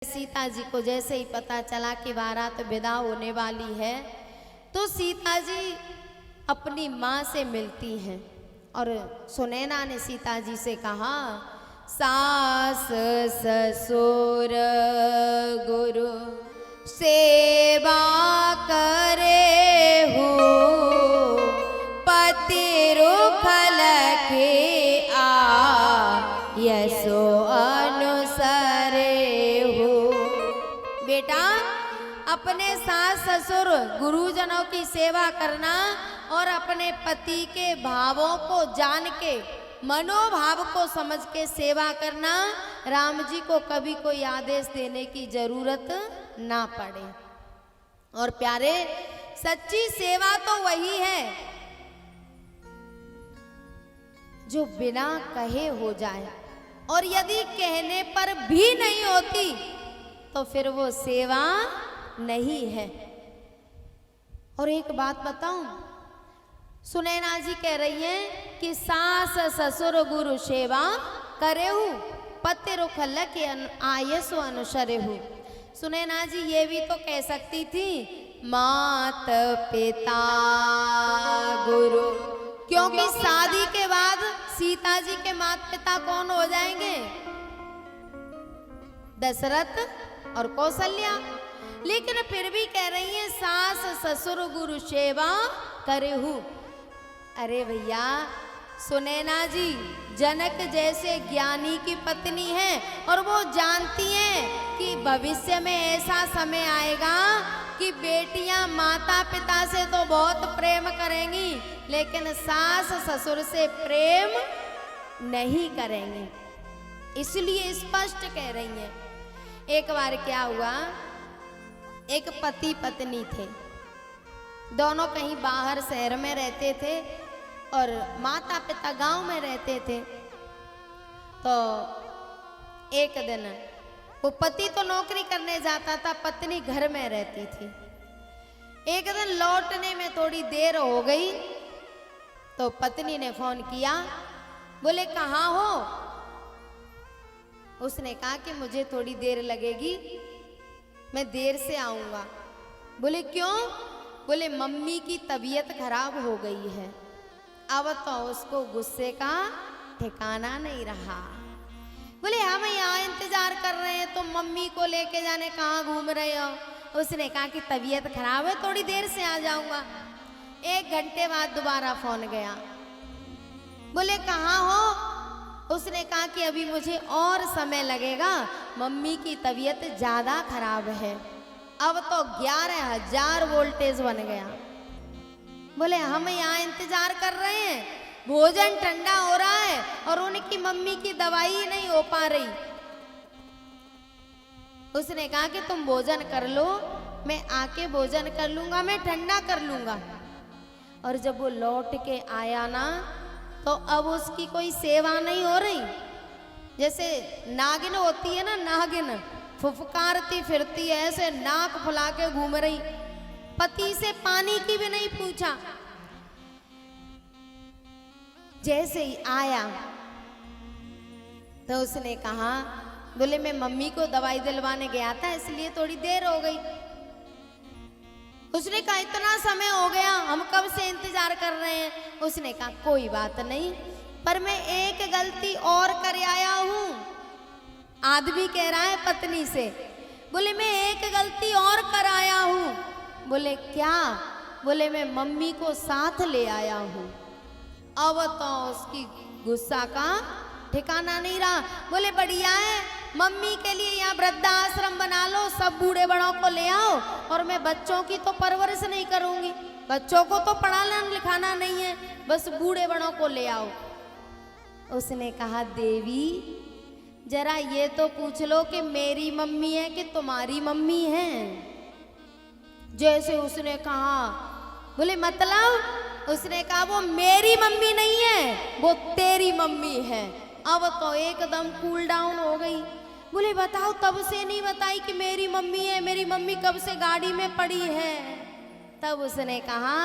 सीता जी को जैसे ही पता चला कि बारात विदा होने वाली है तो सीता जी अपनी माँ से मिलती हैं और सुनैना ने सीता जी से कहा, सास ससुर गुरु सेवा करे हो, पति रुख लखे आ यसो अनुसरे हो। बेटा, अपने सास ससुर गुरुजनों की सेवा करना और अपने पति के भावों को जान के, मनोभाव को समझ के सेवा करना, राम जी को कभी कोई आदेश देने की जरूरत ना पड़े। और प्यारे, सच्ची सेवा तो वही है जो बिना कहे हो जाए, और यदि कहने पर भी नहीं होती तो फिर वो सेवा नहीं है। और एक बात बताऊं, सुनैना जी कह रही हैं कि सास ससुर गुरु सेवा करेहु, पति रुख लखे आयसो अनुसरेहु। सुनैना जी ये भी तो कह सकती थी मात पिता गुरु, क्योंकि शादी के बाद सीता जी के माता पिता कौन हो जाएंगे? दशरथ और कौशल्या। लेकिन फिर भी कह रही है सास ससुर गुरु सेवा करेहु। अरे भैया, सुनैना जी जनक जैसे ज्ञानी की पत्नी है और वो जानती हैं कि भविष्य में ऐसा समय आएगा कि बेटियां माता पिता से तो बहुत प्रेम करेंगी लेकिन सास ससुर से प्रेम नहीं करेंगे, इसलिए स्पष्ट कह रही हैं। एक बार क्या हुआ, एक पति पत्नी थे, दोनों कहीं बाहर शहर में रहते थे और माता पिता गांव में रहते थे। तो एक दिन वो पति तो नौकरी करने जाता था, पत्नी घर में रहती थी। एक दिन लौटने में थोड़ी देर हो गई तो पत्नी ने फोन किया, बोले कहाँ हो? उसने कहा कि मुझे थोड़ी देर लगेगी, मैं देर से आऊंगा। बोले क्यों? बोले मम्मी की तबीयत खराब हो गई है। अब तो उसको गुस्से का ठिकाना नहीं रहा। बोले हम यहाँ इंतजार कर रहे हैं, तो मम्मी को लेके जाने कहाँ घूम रहे हो? उसने कहा कि तबीयत खराब है, थोड़ी देर से आ जाऊंगा। 1 घंटे बाद दोबारा फोन गया। बोले कहाँ हो? उसने कहा कि अभी मुझे और समय लगेगा, मम्मी की तबीयत ज्यादा खराब है। अब तो 11,000 वोल्टेज बन गया। बोले हम यहाँ इंतजार कर रहे हैं, भोजन ठंडा हो रहा है और उनकी मम्मी की दवाई नहीं हो पा रही। उसने कहा कि तुम भोजन कर लो, मैं आके भोजन कर लूंगा, मैं ठंडा कर लूंगा। और जब वो लौट के आया ना, तो अब उसकी कोई सेवा नहीं हो रही। जैसे नागिन होती है ना, नागिन फुफकारती फिरती है, ऐसे नाक फुला के घूम रही। पति से पानी की भी नहीं पूछा। जैसे ही आया तो उसने कहा, बोले मैं मम्मी को दवाई दिलवाने गया था इसलिए थोड़ी देर हो गई। उसने कहा इतना समय हो गया, हम कब से इंतजार कर रहे हैं। उसने कहा कोई बात नहीं, पर मैं एक गलती और कर आया हूं। आदमी कह रहा है पत्नी से, बोले मैं एक गलती और कर आया हूं। बोले क्या? बोले मैं मम्मी को साथ ले आया हूं। अब तो उसकी गुस्सा का ठिकाना नहीं रहा। बोले बढ़िया है, मम्मी के लिए यहाँ वृद्धाश्रम बना लो, सब बूढ़े बड़ों को ले आओ, और मैं बच्चों की तो परवरिश नहीं करूंगी, बच्चों को तो पढ़ाना लिखाना नहीं है, बस बूढ़े बड़ों को ले आओ। उसने कहा देवी जरा ये तो पूछ लो कि मेरी मम्मी है कि तुम्हारी मम्मी है। जैसे उसने कहा, बोले मतलब? उसने कहा वो मेरी मम्मी नहीं है, वो तेरी मम्मी है। अब तो एकदम कूल डाउन हो गई। बोले बताओ, तब से नहीं बताई कि मेरी मम्मी है, मेरी मम्मी कब से गाड़ी में पड़ी है। तब उसने कहा,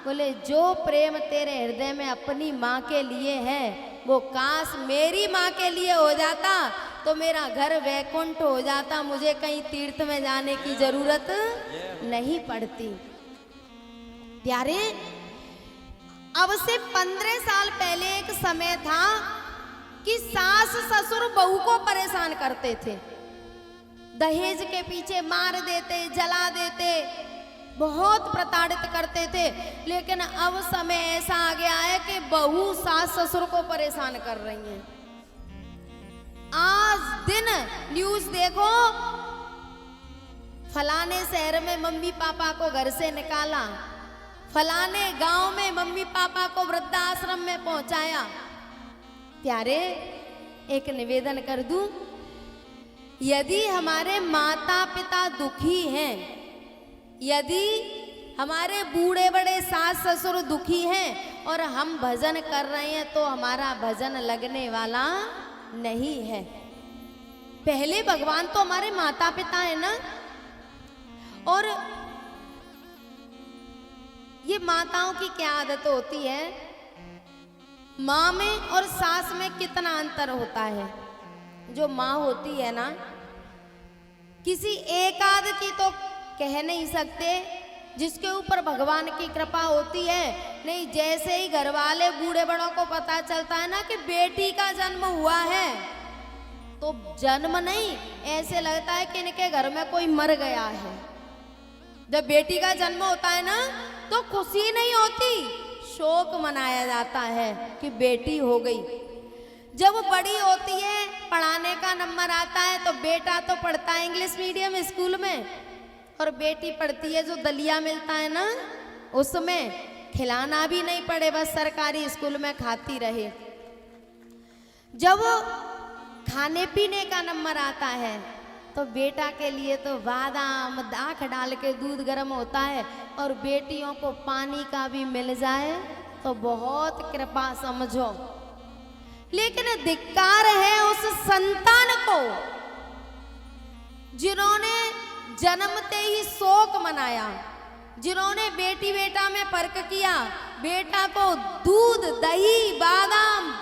बोले जो प्रेम तेरे हृदय में अपनी माँ के लिए है वो काश मेरी माँ के लिए हो जाता, तो मेरा घर वैकुंठ हो जाता, मुझे कहीं तीर्थ में जाने की जरूरत नहीं पड़ती। प्यारे, अब से 15 साल पहले एक समय था कि सास ससुर बहू को परेशान करते थे, दहेज के पीछे मार देते, जला देते, बहुत प्रताड़ित करते थे। लेकिन अब समय ऐसा आ गया है कि बहू सास ससुर को परेशान कर रही हैं। आज दिन न्यूज देखो, फलाने शहर में मम्मी पापा को घर से निकाला, फलाने गांव में मम्मी पापा को वृद्धाश्रम में पहुंचाया। प्यारे, एक निवेदन कर दूं, यदि हमारे माता पिता दुखी हैं, यदि हमारे बूढ़े बड़े सास ससुर दुखी हैं और हम भजन कर रहे हैं, तो हमारा भजन लगने वाला नहीं है। पहले भगवान तो हमारे माता पिता है ना। और ये माताओं की क्या आदत होती है, माँ में और सास में कितना अंतर होता है। जो माँ होती है ना, किसी एक आध की तो कह नहीं सकते, जिसके ऊपर भगवान की कृपा होती है। नहीं, जैसे ही घर वाले बूढ़े बड़ों को पता चलता है ना कि बेटी का जन्म हुआ है, तो जन्म नहीं, ऐसे लगता है कि इनके घर में कोई मर गया है। जब बेटी का जन्म होता है ना, तो खुशी नहीं होती, शोक मनाया जाता है कि बेटी हो गई। जब बड़ी होती है, पढ़ाने का नंबर आता है, तो बेटा तो पढ़ता है इंग्लिश मीडियम स्कूल में और बेटी पढ़ती है जो दलिया मिलता है ना, उसमें खिलाना भी नहीं पड़े, बस सरकारी स्कूल में खाती रहे। जब खाने पीने का नंबर आता है, तो बेटा के लिए तो बादाम दाख डाल के दूध गर्म होता है, और बेटियों को पानी का भी मिल जाए तो बहुत कृपा समझो। लेकिन धिक्कार है उस संतान को जिन्होंने जन्मते ही शोक मनाया, जिन्होंने बेटी बेटा में फर्क किया, बेटा को दूध दही बादाम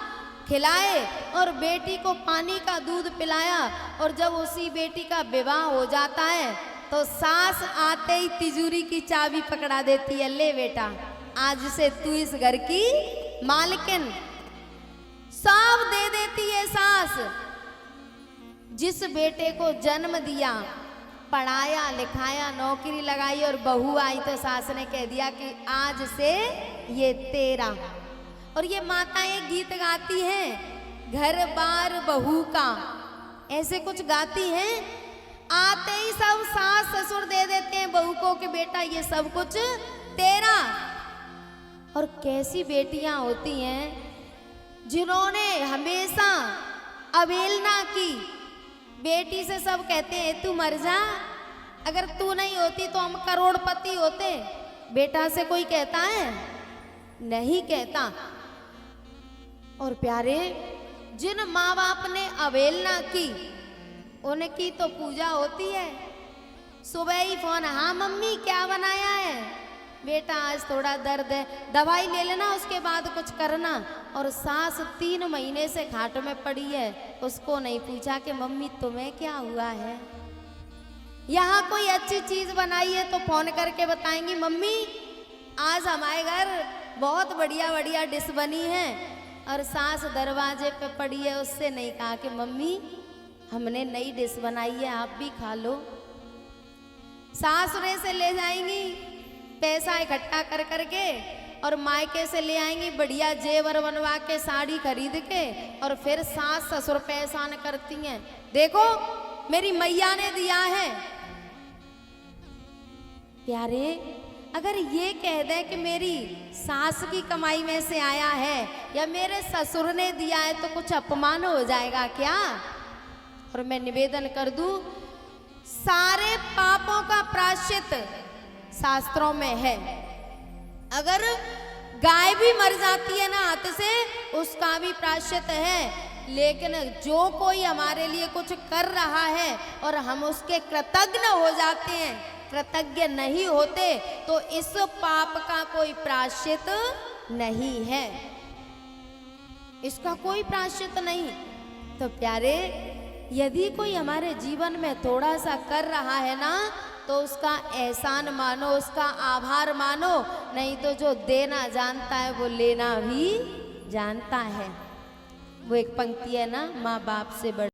खिलाए और बेटी को पानी का दूध पिलाया। और जब उसी बेटी का विवाह हो जाता है, तो सास आते ही तिजोरी की चाबी पकड़ा देती है, ले बेटा आज से तू इस घर की मालकिन। सब दे देती है सास। जिस बेटे को जन्म दिया, पढ़ाया लिखाया, नौकरी लगाई और बहू आई, तो सास ने कह दिया कि आज से ये तेरा। और ये माताएं गीत गाती हैं, घर बार बहू का, ऐसे कुछ गाती हैं। आते ही सब सास ससुर दे देते हैं बहू को कि बेटा ये सब कुछ तेरा। और कैसी बेटियां होती हैं जिन्होंने हमेशा अवहेलना की। बेटी से सब कहते हैं तू मर जा, अगर तू नहीं होती तो हम करोड़पति होते। बेटा से कोई कहता है? नहीं कहता। और प्यारे, जिन माँ बाप ने अवहेलना की, उनकी तो पूजा होती है। सुबह ही फोन, हाँ मम्मी क्या बनाया है? बेटा आज थोड़ा दर्द है, दवाई ले लेना, उसके बाद कुछ करना। और सास 3 महीने से खाट में पड़ी है, उसको नहीं पूछा कि मम्मी तुम्हें क्या हुआ है। यहाँ कोई अच्छी चीज बनाई है तो फोन करके बताएंगी मम्मी आज हमारे घर बहुत बढ़िया बढ़िया डिश बनी है। और सास दरवाजे पे पड़ी है, उससे नहीं कहा कि मम्मी हमने नई डिश बनाई है, आप भी खा लो। सासुरे से ले जाएंगी पैसा इकट्ठा कर करके, और मायके से ले आएंगी बढ़िया जेवर बनवा के, साड़ी खरीद के, और फिर सास ससुर पे एहसान करती हैं, देखो मेरी मैया ने दिया है। प्यारे, अगर ये कह दें कि मेरी सास की कमाई में से आया है या मेरे ससुर ने दिया है, तो कुछ अपमान हो जाएगा क्या? और मैं निवेदन कर दूं, सारे पापों का प्रायश्चित शास्त्रों में है। अगर गाय भी मर जाती है ना हाथ से, उसका भी प्रायश्चित है। लेकिन जो कोई हमारे लिए कुछ कर रहा है और हम उसके कृतज्ञ हो जाते हैं, कृतज्ञ नहीं होते, तो इस पाप का कोई प्रायश्चित नहीं है, इसका कोई प्रायश्चित नहीं। तो प्यारे, यदि कोई हमारे जीवन में थोड़ा सा कर रहा है ना, तो उसका एहसान मानो, उसका आभार मानो, नहीं तो जो देना जानता है वो लेना भी जानता है। वो एक पंक्ति है ना, माँ बाप से बड़ा